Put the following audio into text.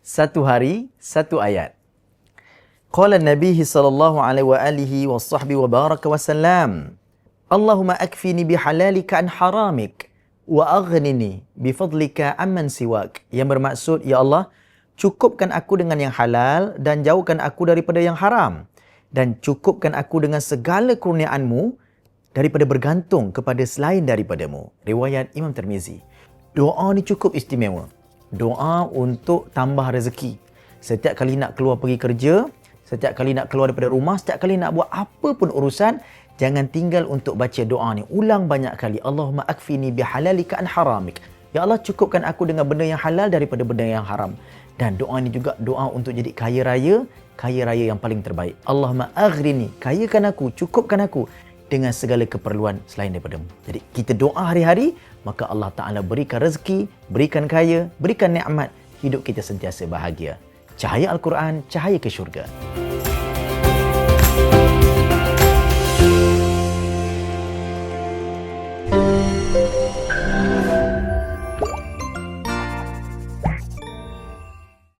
satu hari, satu ayat. Qala Nabi sallallahu alaihi wa alihi wa sahbihi wa baraka wa sallam. Allahumma akfini bihalalika an haramik wa aghnini bifadlika amman siwak. Yang bermaksud, ya Allah, cukupkan aku dengan yang halal dan jauhkan aku daripada yang haram. Dan cukupkan aku dengan segala kurniaanmu daripada bergantung kepada selain daripadamu. Riwayat Imam Tirmizi. Doa ni cukup istimewa. Doa untuk tambah rezeki. Setiap kali nak keluar pergi kerja, setiap kali nak keluar daripada rumah, setiap kali nak buat apa pun urusan, jangan tinggal untuk baca doa ni. Ulang banyak kali. Allahumma akfini bihalalika an haramik. Ya Allah, cukupkan aku dengan benda yang halal daripada benda yang haram. Dan doa ni juga doa untuk jadi kaya raya yang paling terbaik. Allahumma aghrini, kayakan aku, cukupkan aku dengan segala keperluan selain daripadamu. Jadi kita doa hari-hari, maka Allah Ta'ala berikan rezeki, berikan kaya, berikan nikmat, hidup kita sentiasa bahagia. Cahaya Al-Quran, cahaya ke syurga.